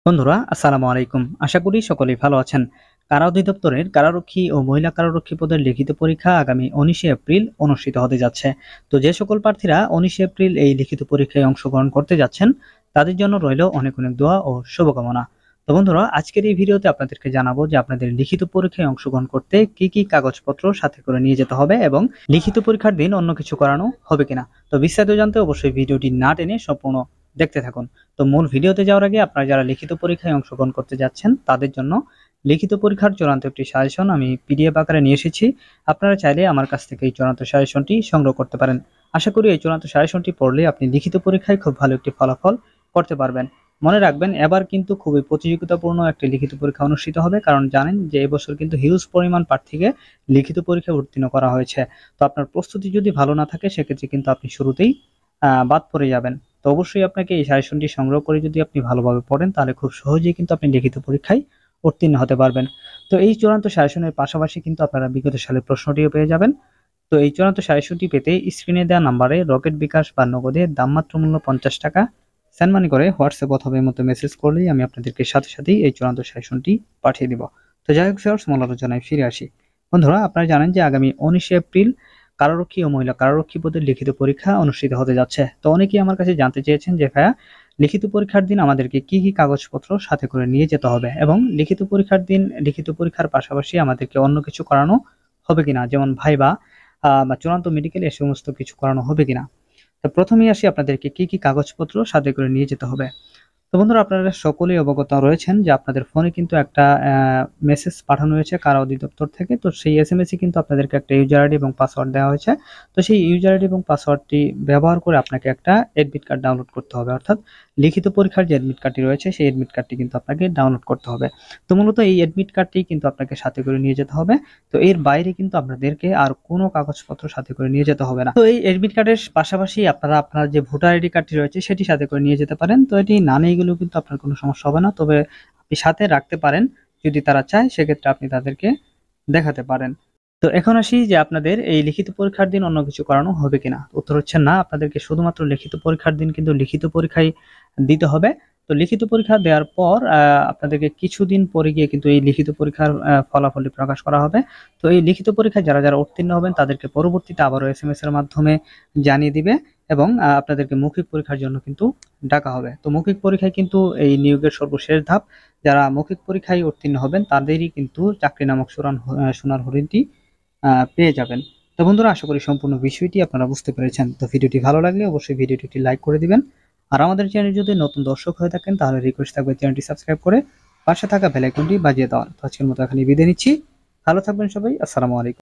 বন্ধুরা আসসালামু আলাইকুম। আশা করি সকলেই ভালো আছেন। কারা অধিদপ্তরের কারারক্ষী ও মহিলা কারারক্ষী পদের লিখিত পরীক্ষা আগামী 19শে এপ্রিল অনুষ্ঠিত হতে যাচ্ছে। তো যে সকল প্রার্থীরা 19শে এপ্রিল এই লিখিত পরীক্ষায় অংশগ্রহণ করতে যাচ্ছেন তাদের জন্য রইল অনেক অনেক দোয়া ও শুভকামনা। তো বন্ধুরা আজকের এই ভিডিওতে আপনাদেরকে জানাবো যে আপনাদের লিখিত পরীক্ষায় অংশগ্রহণ করতে কি কি কাগজপত্র সাথে করে নিয়ে যেতে হবে এবং লিখিত পরীক্ষার দিন অন্য কিছু করানো হবে কিনা। তো বিস্তারিত জানতে অবশ্যই ভিডিওটি না টেনে সম্পূর্ণ দেখতে থাকুন। তো মূল ভিডিওতে যাওয়ার আগে আপনারা যারা লিখিত পরীক্ষায় অংশগ্রহণ করতে যাচ্ছেন তাদের জন্য লিখিত পরীক্ষার চূড়ান্ত একটি সাজেশন আমি পিডিএফ আকারে নিয়ে এসেছি। আপনারা চাইলে আমার কাছ থেকে এই চূড়ান্ত সাজেশনটি সংগ্রহ করতে পারেন। আশা করি এই চূড়ান্ত সাজেশনটি পড়লে আপনি লিখিত পরীক্ষায় খুব ভালো একটি ফলাফল করতে পারবেন। মনে রাখবেন এবার কিন্তু খুবই প্রতিযোগিতাপূর্ণ একটি লিখিত পরীক্ষা অনুষ্ঠিত হবে, কারণ জানেন যে এবছর কিন্তু হিউজ পরিমাণ প্রার্থীকে লিখিত পরীক্ষায় উত্তীর্ণ করা হয়েছে। তো আপনার প্রস্তুতি যদি ভালো না থাকে সেক্ষেত্রে কিন্তু আপনি শুরুতেই বাদ পড়ে যাবেন। তো অবশ্যই আপনাকে এই সাজেশনটি সংগ্রহ করে যদি আপনি ভালোভাবে পড়েন তাহলে খুব সহজেই কিন্তু আপনি লিখিত পরীক্ষায় উত্তীর্ণ হতে পারবেন। তো এই চূড়ান্ত সাজেশনের পাশাপাশি কিন্তু আপনারা বিগত সালের প্রশ্নটিও পেয়ে যাবেন। তো এই চূড়ান্ত সাজেশনটি পেতে স্ক্রিনে দেওয়া নাম্বারে রকেট বিকাশ বা নগদে দামমাত্র মূল্য 50 টাকা সেন্ড মানি করে হোয়াটসঅ্যাপ অথবা এর মতো মেসেজ করলেই আমি আপনাদেরকে সাথে সাথেই এই চূড়ান্ত সাজেশনটি পাঠিয়ে দিব। তো যাই হোক ভিউয়ার্স, মূল আলোচনায় ফিরে আসি। বন্ধুরা আপনারা জানেন যে আগামী 19শে এপ্রিল কারারক্ষী ও মহিলা কারারক্ষী পদের লিখিত পরীক্ষা অনুষ্ঠিত হতে যাচ্ছে। তো অনেকেই আমার কাছে জানতে চেয়েছেন যে ভাইয়া, লিখিত পরীক্ষার দিন আমাদেরকে কি কি কাগজপত্র সাথে করে নিয়ে যেতে হবে এবং লিখিত পরীক্ষার দিন লিখিত পরীক্ষার পাশাপাশি আমাদেরকে অন্য কিছু করানো হবে কিনা, যেমন ভাইবা বা চূড়ান্ত মেডিকেল এ সমস্ত কিছু করানো হবে কিনা। তো প্রথমেই আসি আপনাদেরকে কি কি কাগজপত্র সাথে করে নিয়ে যেতে হবে। তো বন্ধুরা আপনারা সকলেই অবগত রয়েছেন যে আপনাদের ফোনে কিন্তু একটা মেসেজ পাঠানো হয়েছে কারা অধিদপ্তর থেকে। তো সেই এসএমএস এ কিন্তু আপনাদেরকে একটা ইউজার আইডি এবং পাসওয়ার্ড দেওয়া হয়েছে। তো সেই ইউজার আইডি এবং পাসওয়ার্ডটি ব্যবহার করে আপনাকে একটা এডমিট কার্ড ডাউনলোড করতে হবে, অর্থাৎ লিখিত পরীক্ষার যে এডমিট কার্ডটি রয়েছে সেই এডমিট কার্ডটি কিন্তু আপনাকে ডাউনলোড করতে হবে। তো মূলত এই এডমিট কার্ডটি কিন্তু আপনাকে সাথে করে নিয়ে যেতে হবে। তো এর বাইরে কিন্তু আপনাদেরকে আর কোনো কাগজপত্র সাথে করে নিয়ে যেতে হবে না। তো এই এডমিট কার্ডের পাশাপাশি আপনারা আপনার যে ভোটার আইডি কার্ডটি রয়েছে সেটি সাথে করে নিয়ে যেতে পারেন। তো এটি না নিয়ে গেলেও কিন্তু আপনার কোনো সমস্যা হবে না, তবে আপনি সাথে রাখতে পারেন। যদি তারা চায় সেক্ষেত্রে আপনি তাদেরকে দেখাতে পারেন। তো এখন আসি যে আপনাদের এই লিখিত পরীক্ষার দিন অন্য কিছু করানো হবে কিনা। উত্তর হচ্ছে না, আপনাদেরকে শুধুমাত্র লিখিত পরীক্ষার দিন কিন্তু লিখিত পরীক্ষাই দিতে হবে। তো লিখিত পরীক্ষা দেওয়ার পর আপনাদেরকে কিছুদিন পরে গিয়ে কিন্তু এই লিখিত পরীক্ষার ফলাফলটি প্রকাশ করা হবে। তো এই লিখিত পরীক্ষায় যারা যারা উত্তীর্ণ হবেন তাদেরকে পরবর্তীতে আবারও এসএমএস এর মাধ্যমে জানিয়ে দিবে এবং আপনাদেরকে মৌখিক পরীক্ষার জন্য কিন্তু ডাকা হবে। তো মৌখিক পরীক্ষায় কিন্তু এই নিয়োগের সর্বশেষ ধাপ। যারা মৌখিক পরীক্ষায় উত্তীর্ণ হবেন তাদেরই কিন্তু চাকরি নামক সোনার হরিণটি পেয়ে যাবেন। তো বন্ধুরা আশা করি সম্পূর্ণ বিষয়টি আপনারা বুঝতে পেরেছেন। তো ভিডিওটি ভালো লাগলে অবশ্যই ভিডিওটি একটি লাইক করে দিবেন। আর আমাদের চ্যানেলে যদি নতুন দর্শক হয়ে থাকেন তাহলে রিকোয়েস্ট থাকবে চ্যানেলটি সাবস্ক্রাইব করে পাশে থাকা বেল আইকনটি বাজিয়ে দেওয়ার। তো আজকের মতো এখানে বিদায় নিচ্ছি। ভালো থাকবেন সবাই। আসসালামু আলাইকুম।